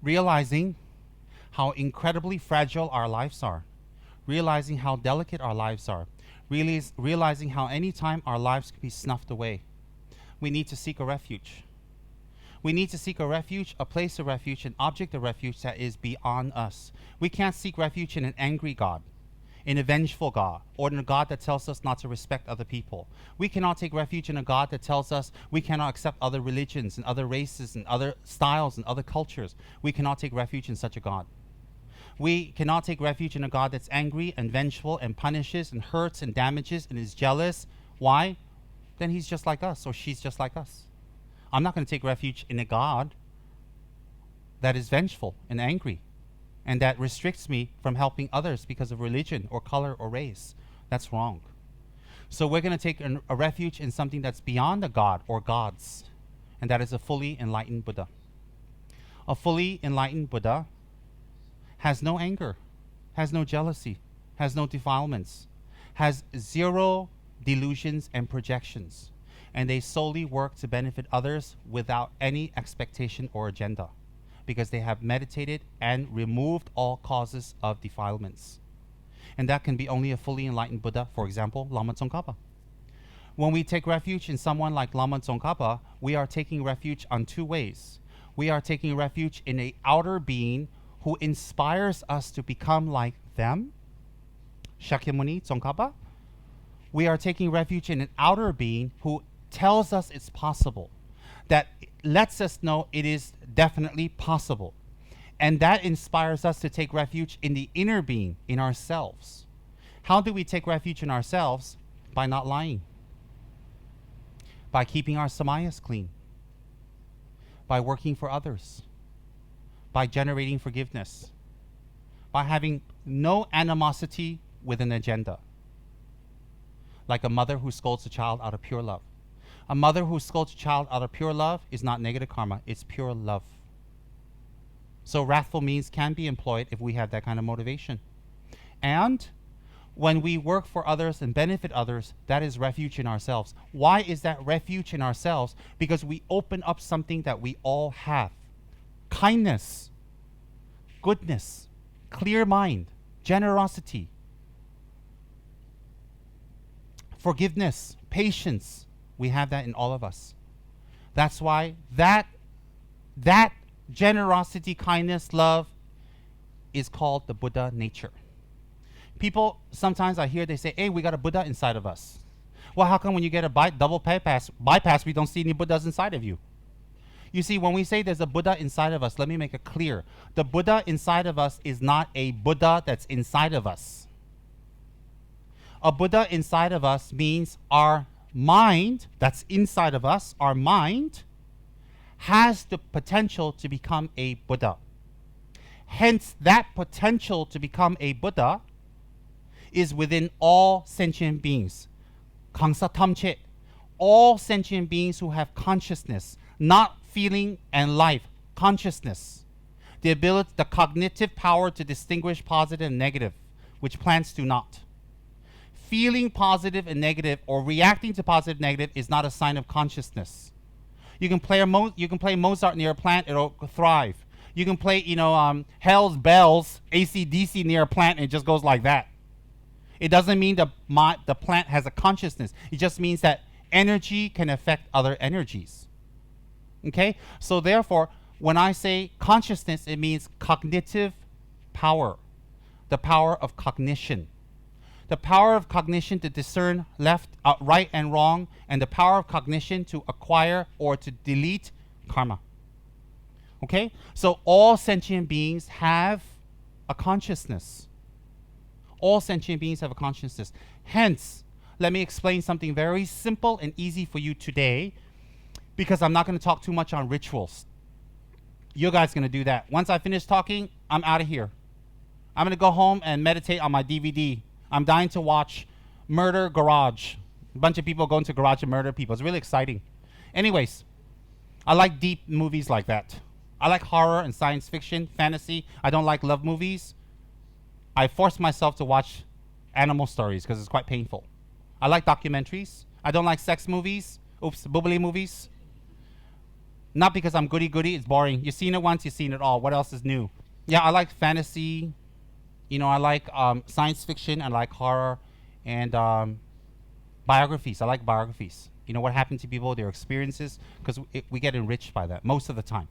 realizing how incredibly fragile our lives are, realizing how delicate our lives are, realizing how any time our lives can be snuffed away. We need to seek a refuge. We need to seek a refuge, a place of refuge, an object of refuge that is beyond us. We can't seek refuge in an angry God, in a vengeful God, or in a God that tells us not to respect other people. We cannot take refuge in a God that tells us we cannot accept other religions and other races and other styles and other cultures. We cannot take refuge in such a God. We cannot take refuge in a God that's angry and vengeful and punishes and hurts and damages and is jealous. Why? Then he's just like us, or she's just like us. I'm not going to take refuge in a God that is vengeful and angry and that restricts me from helping others because of religion or color or race. That's wrong. So we're going to take a refuge in something that's beyond a God or gods, and that is a fully enlightened Buddha. A fully enlightened Buddha has no anger, has no jealousy, has no defilements, has zero delusions and projections, and they solely work to benefit others without any expectation or agenda, because they have meditated and removed all causes of defilements. And that can be only a fully enlightened Buddha, for example, Lama Tsongkhapa. When we take refuge in someone like Lama Tsongkhapa, we are taking refuge on two ways. We are taking refuge in an outer being who inspires us to become like them, Shakyamuni Tsongkhapa. We are taking refuge in an outer being who tells us it's possible, that lets us know it is definitely possible. And that inspires us to take refuge in the inner being, in ourselves. How do we take refuge in ourselves? By not lying, by keeping our samayas clean, by working for others, by generating forgiveness, by having no animosity with an agenda. Like a mother who scolds a child out of pure love. A mother who scolds a child out of pure love is not negative karma, it's pure love. So wrathful means can be employed if we have that kind of motivation. And when we work for others and benefit others, that is refuge in ourselves. Why is that refuge in ourselves? Because we open up something that we all have. Kindness, goodness, clear mind, generosity, forgiveness, patience. We have that in all of us. That's why that generosity, kindness, love is called the Buddha nature. People, sometimes I hear they say, hey, we got a Buddha inside of us. Well, how come when you get a double bypass, we don't see any Buddhas inside of you? You see, when we say there's a Buddha inside of us, let me make it clear. The Buddha inside of us is not a Buddha that's inside of us. A Buddha inside of us means our mind that's inside of us, our mind, has the potential to become a Buddha. Hence, that potential to become a Buddha is within all sentient beings. Kangsa Tamche, all sentient beings who have consciousness, not feeling and life, consciousness. The ability, the cognitive power to distinguish positive and negative, which plants do not. Feeling positive and negative or reacting to positive and negative is not a sign of consciousness. You can play Mozart near a plant, it'll thrive. You can play, Hell's Bells, AC/DC near a plant, and it just goes like that. It doesn't mean the plant has a consciousness. It just means that energy can affect other energies. Okay? So therefore, when I say consciousness, it means cognitive power. The power of cognition. The power of cognition to discern left, right and wrong, and the power of cognition to acquire or to delete karma. Okay? So all sentient beings have a consciousness. All sentient beings have a consciousness. Hence, let me explain something very simple and easy for you today, because I'm not going to talk too much on rituals. You guys are going to do that. Once I finish talking, I'm out of here. I'm going to go home and meditate on my DVD. I'm dying to watch Murder Garage. A bunch of people go into garage and murder people. It's really exciting. Anyways, I like deep movies like that. I like horror and science fiction, fantasy. I don't like love movies. I force myself to watch animal stories because it's quite painful. I like documentaries. I don't like sex movies. Oops, bubbly movies. Not because I'm goody-goody, it's boring. You've seen it once, you've seen it all. What else is new? Yeah, I like fantasy. I like science fiction. I like horror. And biographies. I like biographies. What happened to people, their experiences, because we get enriched by that most of the time.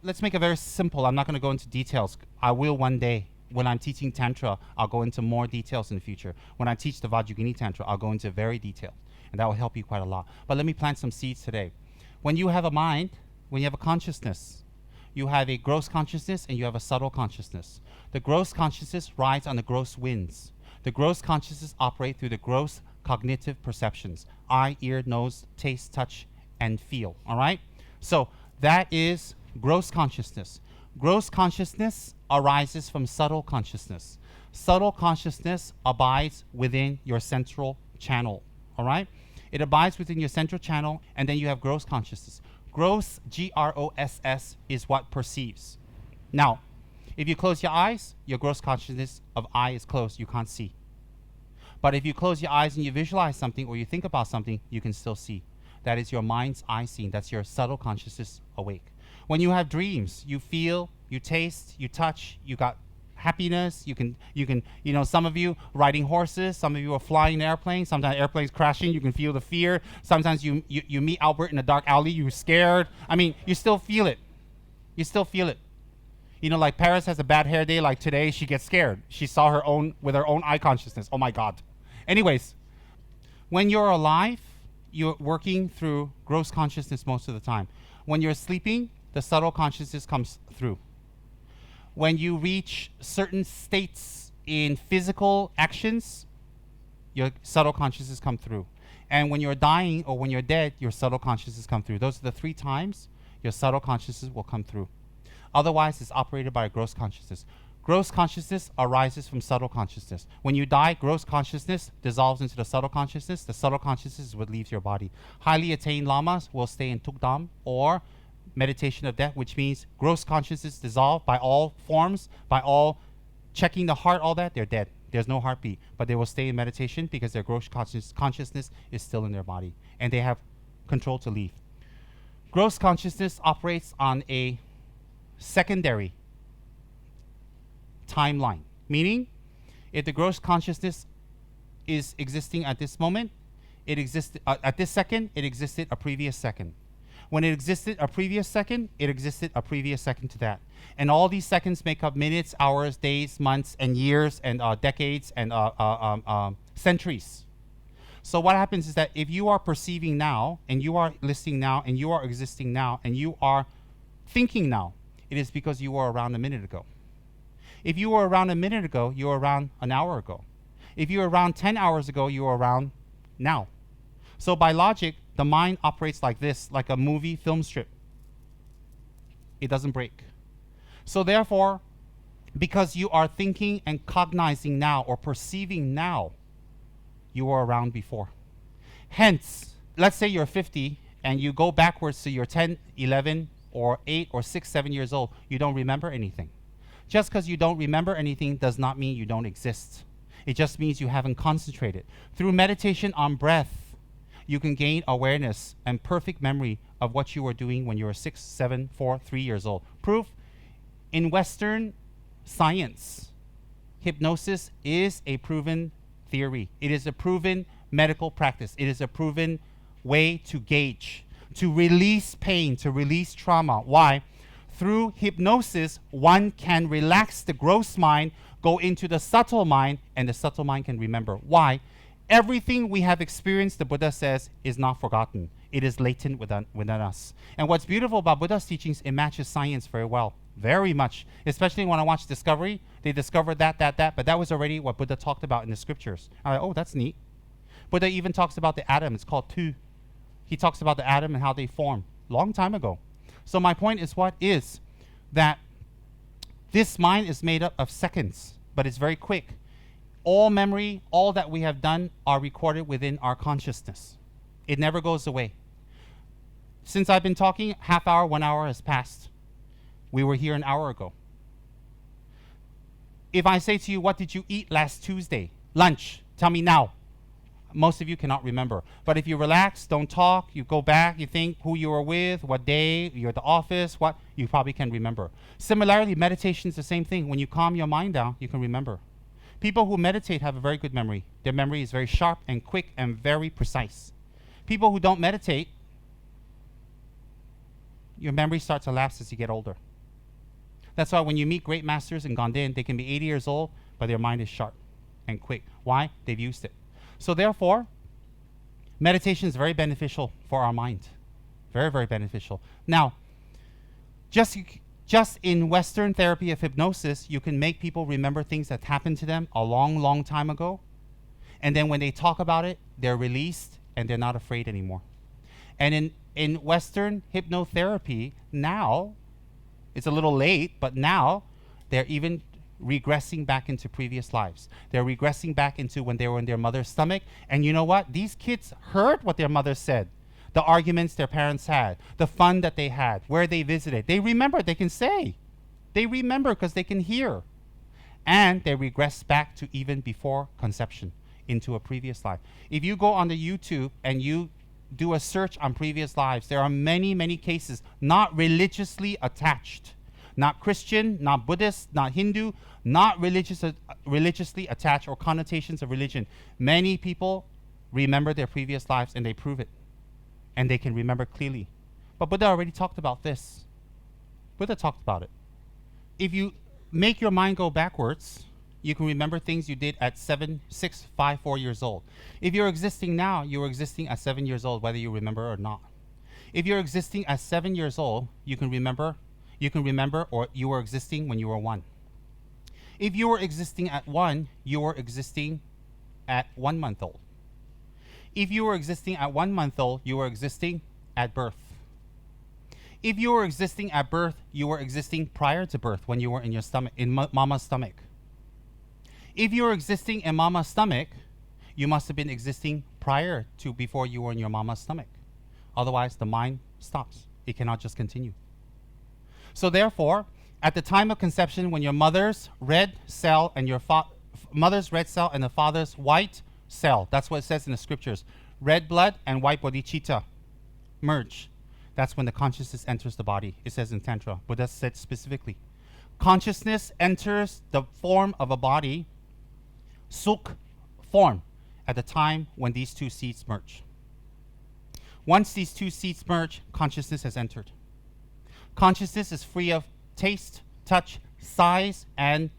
Let's make it very simple. I'm not going to go into details. I will one day. When I'm teaching Tantra, I'll go into more details in the future. When I teach the Vajrayogini Tantra, I'll go into very detailed. And that will help you quite a lot. But let me plant some seeds today. When you have a mind, when you have a consciousness, you have a gross consciousness and you have a subtle consciousness. The gross consciousness rides on the gross winds. The gross consciousness operates through the gross cognitive perceptions: eye, ear, nose, taste, touch, and feel. All right? So that is gross consciousness. Gross consciousness arises from subtle consciousness. Subtle consciousness abides within your central channel. All right? It abides within your central channel, and then you have gross consciousness. Gross, G-R-O-S-S, is what perceives. Now, if you close your eyes, your gross consciousness of eye is closed. You can't see. But if you close your eyes and you visualize something or you think about something, you can still see. That is your mind's eye seeing. That's your subtle consciousness awake. When you have dreams, you feel, you taste, you touch, you got happiness. You can, some of you riding horses, some of you are flying airplanes, sometimes airplanes crashing, you can feel the fear. Sometimes you meet Albert in a dark alley, you're scared. I mean, you still feel it. You still feel it. Like Paris has a bad hair day, like today, she gets scared. She saw her own, with her own eye consciousness. Oh my God. Anyways, when you're alive, you're working through gross consciousness most of the time. When you're sleeping, the subtle consciousness comes through. When you reach certain states in physical actions, your subtle consciousness come through. And when you're dying or when you're dead, your subtle consciousness come through. Those are the 3 times your subtle consciousness will come through. Otherwise, it's operated by a gross consciousness. Gross consciousness arises from subtle consciousness. When you die, gross consciousness dissolves into the subtle consciousness. The subtle consciousness is what leaves your body. Highly attained lamas will stay in tukdam, or meditation of death, which means gross consciousness dissolved by all forms, by all checking the heart, all that, they're dead. There's no heartbeat. But they will stay in meditation because their gross consciousness is still in their body. And they have control to leave. Gross consciousness operates on a secondary timeline. Meaning, if the gross consciousness is existing at this moment, it existed at this second, it existed a previous second. When it existed a previous second, it existed a previous second to that. And all these seconds make up minutes, hours, days, months, and years, and decades, and centuries. So what happens is that if you are perceiving now, and you are listening now, and you are existing now, and you are thinking now, it is because you were around a minute ago. If you were around a minute ago, you were around an hour ago. If you were around 10 hours ago, you were around now. So by logic, the mind operates like this, like a movie film strip. It doesn't break. So therefore, because you are thinking and cognizing now or perceiving now, you were around before. Hence, let's say you're 50 and you go backwards to your 10, 11, or 8 or 6, 7 years old, you don't remember anything. Just because you don't remember anything does not mean you don't exist. It just means you haven't concentrated. Through meditation on breath, you can gain awareness and perfect memory of what you were doing when you were 6, 7, 4, 3 years old. Proof, in Western science, hypnosis is a proven theory. It is a proven medical practice. It is a proven way to gauge, to release pain, to release trauma. Why? Through hypnosis, one can relax the gross mind, go into the subtle mind, and the subtle mind can remember. Why? Everything we have experienced, the Buddha says, is not forgotten. It is latent within us. And what's beautiful about Buddha's teachings, it matches science very well. Very much. Especially when I watch Discovery, they discovered that, but that was already what Buddha talked about in the scriptures. I'm like, oh, that's neat. Buddha even talks about the atom. It's called Tu. He talks about the atom and how they form. Long time ago. So my point is that this mind is made up of seconds, but it's very quick. All memory, all that we have done are recorded within our consciousness. It never goes away. Since I've been talking, half hour, 1 hour has passed. We were here an hour ago. If I say to you, what did you eat last Tuesday? Lunch. Tell me now. most of you cannot remember. But if you relax, don't talk, you go back, you think who you were with, what day, you're at the office, what, you probably can remember. Similarly, meditation is the same thing. When you calm your mind down, you can remember. People who meditate have a very good memory. Their memory is very sharp and quick and very precise. People who don't meditate, your memory starts to lapse as you get older. That's why when you meet great masters in Ganden, they can be 80 years old, but their mind is sharp and quick. Why? They've used it. So therefore, meditation is very beneficial for our mind. Very, very beneficial. Now, just in Western therapy of hypnosis, you can make people remember things that happened to them a long, long time ago. And then when they talk about it, they're released and they're not afraid anymore. And in Western hypnotherapy, now, it's a little late, but now they're even regressing back into previous lives. They're regressing back into when they were in their mother's stomach. And you know what? These kids heard what their mother said, the arguments their parents had, the fun that they had, where they visited. They remember, they can say. They remember because they can hear. And they regress back to even before conception into a previous life. If you go on the YouTube and you do a search on previous lives, there are many, many cases not religiously attached. Not Christian, not Buddhist, not Hindu, not religiously attached or connotations of religion. Many people remember their previous lives and they prove it. And they can remember clearly. But Buddha already talked about this. Buddha talked about it. If you make your mind go backwards, you can remember things you did at 7, 6, 5, 4 years old. If you're existing now, you're existing at 7 years old, whether you remember or not. If you're existing at 7 years old, you can remember or you were existing when you were 1. If you were existing at 1, you were existing at 1 month old. If you were existing at 1 month old, you were existing at birth. If you were existing at birth, you were existing prior to birth when you were in your stomach, in mama's stomach. If you were existing in mama's stomach, you must have been existing prior to before you were in your mama's stomach. Otherwise, the mind stops. It cannot just continue. So therefore, at the time of conception, when your mother's red cell and your mother's red cell and the father's white cell, that's what it says in the scriptures, red blood and white bodhicitta merge. That's when the consciousness enters the body. It says in Tantra. Buddha said specifically. Consciousness enters the form of a body, sukh form, at the time when these two seeds merge. Once these two seeds merge, consciousness has entered. Consciousness is free of taste, touch, size, and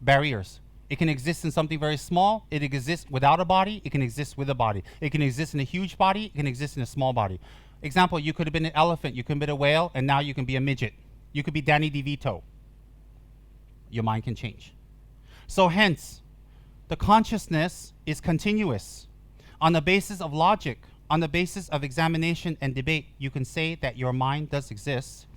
barriers. It can exist in something very small. It exists without a body. It can exist with a body. It can exist in a huge body. It can exist in a small body. Example, you could have been an elephant. You could have been a whale, and now you can be a midget. You could be Danny DeVito. Your mind can change. So hence, the consciousness is continuous. On the basis of logic, on the basis of examination and debate, you can say that your mind does exist.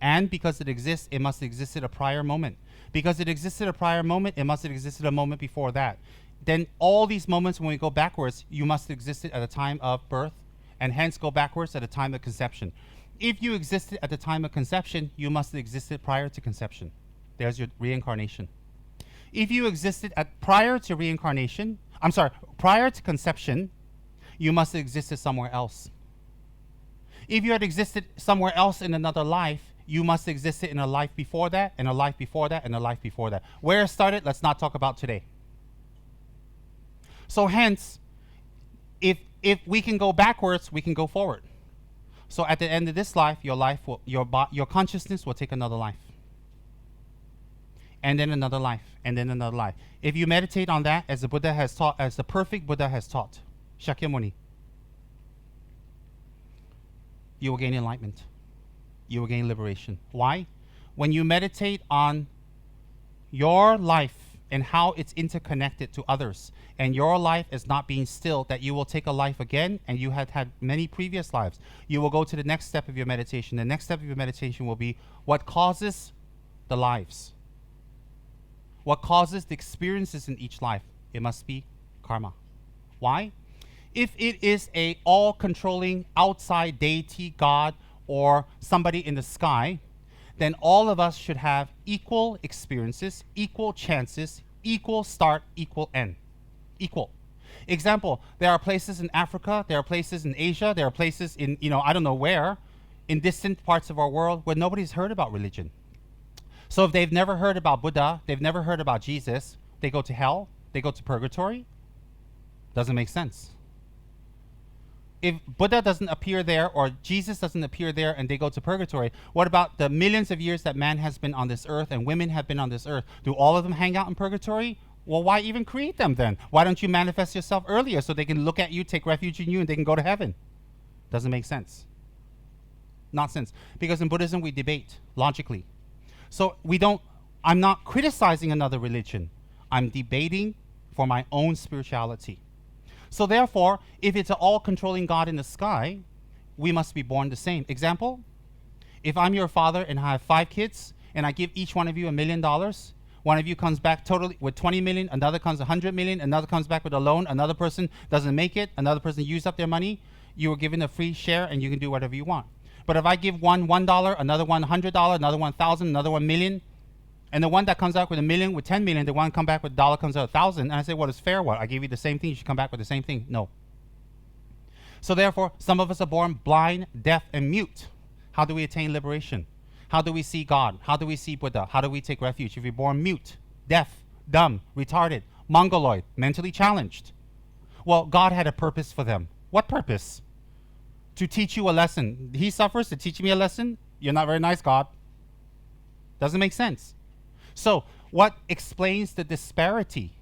And because it exists, it must exist at a prior moment. Because it existed at a prior moment, it must have existed a moment before that. Then all these moments, when we go backwards, you must have existed at the time of birth, and hence go backwards at the time of conception. If you existed at the time of conception, you must have existed prior to conception. There's your reincarnation. If you existed prior to conception, you must have existed somewhere else. If you had existed somewhere else in another life, you must have existed in a life before that, and a life before that, and a life before that. Where it started, let's not talk about today. So hence, if we can go backwards, we can go forward. So at the end of this life, your consciousness will take another life. And then another life, and then another life. If you meditate on that, as the Buddha has taught, as the perfect Buddha has taught, Shakyamuni, you will gain enlightenment. You will gain liberation. Why? When you meditate on your life and how it's interconnected to others, and your life is not being still, that you will take a life again, and you had had many previous lives. You will go to the next step of your meditation. The next step of your meditation will be what causes the lives. What causes the experiences in each life? It must be karma. Why? If it is a all-controlling outside deity, God, or somebody in the sky, then all of us should have equal experiences, equal chances, equal start, equal end. Equal. Example, there are places in Africa, there are places in Asia, there are places in, I don't know where, in distant parts of our world where nobody's heard about religion. So if they've never heard about Buddha, they've never heard about Jesus, they go to hell, they go to purgatory. Doesn't make sense. If Buddha doesn't appear there or Jesus doesn't appear there and they go to purgatory, what about the millions of years that man has been on this earth and women have been on this earth? Do all of them hang out in purgatory? Well, why even create them then? Why don't you manifest yourself earlier so they can look at you, take refuge in you, and they can go to heaven? Doesn't make sense. Not sense. Because in Buddhism we debate logically. So I'm not criticizing another religion. I'm debating for my own spirituality. So therefore, if it's an all-controlling God in the sky, we must be born the same. Example, if I'm your father and I have 5 kids, and I give each one of you $1 million, one of you comes back totally with 20 million, another comes 100 million, another comes back with a loan, another person doesn't make it, another person used up their money, you were given a free share and you can do whatever you want. But if I give one $1, another one $100, another one 1,000, another one million, and the one that comes out with 1 million, with 10 million, the one come back with $1 comes out 1,000, and I say, what is fair? What? I gave you the same thing, you should come back with the same thing. No. So therefore, some of us are born blind, deaf, and mute. How do we attain liberation? How do we see God? How do we see Buddha? How do we take refuge? If you're born mute, deaf, dumb, retarded, mongoloid, mentally challenged, well, God had a purpose for them. What purpose? To teach you a lesson. He suffers to teach me a lesson? You're not very nice, God. Doesn't make sense. So, what explains the disparity?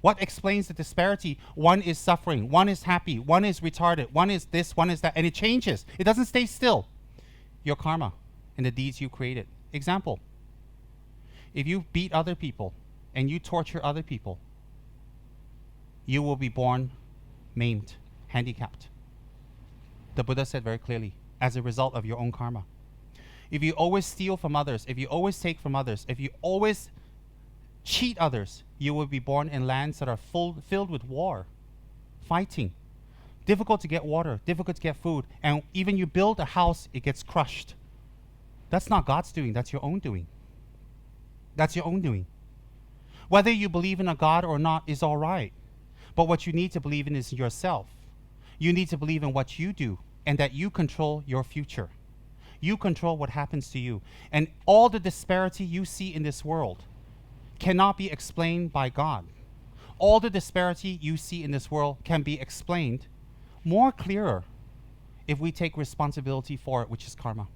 What explains the disparity? One is suffering, one is happy, one is retarded, one is this, one is that, and it changes. It doesn't stay still. Your karma and the deeds you created. Example, if you beat other people and you torture other people, you will be born maimed, handicapped. The Buddha said very clearly, as a result of your own karma. If you always steal from others, if you always take from others, if you always cheat others, you will be born in lands that are filled with war, fighting, difficult to get water, difficult to get food, and even you build a house, it gets crushed. That's not God's doing, that's your own doing. That's your own doing. Whether you believe in a God or not is all right, but what you need to believe in is yourself. You need to believe in what you do and that you control your future. You control what happens to you. And all the disparity you see in this world cannot be explained by God. All the disparity you see in this world can be explained more clearer if we take responsibility for it, which is karma.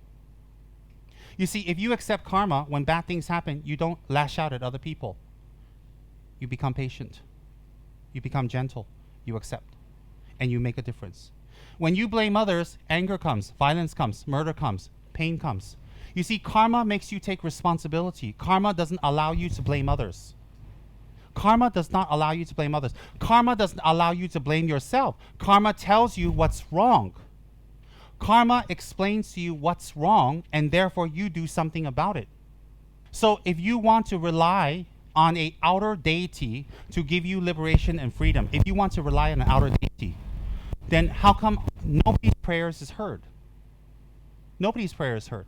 You see, if you accept karma, when bad things happen, you don't lash out at other people. You become patient. You become gentle. You accept. And you make a difference. When you blame others, anger comes, violence comes, murder comes, pain comes. You see, karma makes you take responsibility. Karma doesn't allow you to blame others. Karma does not allow you to blame others. Karma doesn't allow you to blame yourself. Karma tells you what's wrong. Karma explains to you what's wrong, and therefore you do something about it. So if you want to rely on an outer deity to give you liberation and freedom, if you want to rely on an outer deity, then how come nobody's prayers is heard? Nobody's prayer is heard.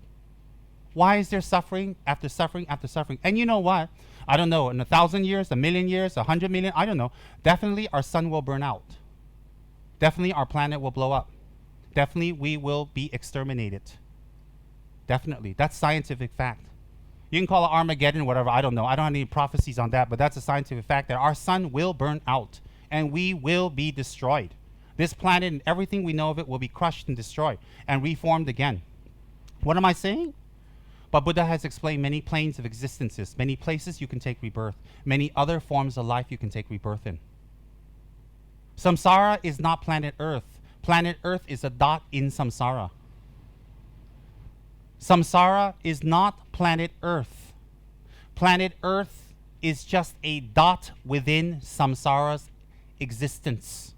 Why is there suffering after suffering after suffering? And you know what? I don't know, in 1,000 years, 1,000,000 years, 100 million, I don't know. Definitely our sun will burn out. Definitely our planet will blow up. Definitely we will be exterminated. Definitely. That's scientific fact. You can call it Armageddon, whatever, I don't know. I don't have any prophecies on that, but that's a scientific fact that our sun will burn out and we will be destroyed. This planet and everything we know of it will be crushed and destroyed and reformed again. What am I saying? But Buddha has explained many planes of existences, many places you can take rebirth, many other forms of life you can take rebirth in. Samsara is not planet Earth. Planet Earth is a dot in samsara. Samsara is not planet Earth. Planet Earth is just a dot within samsara's existence.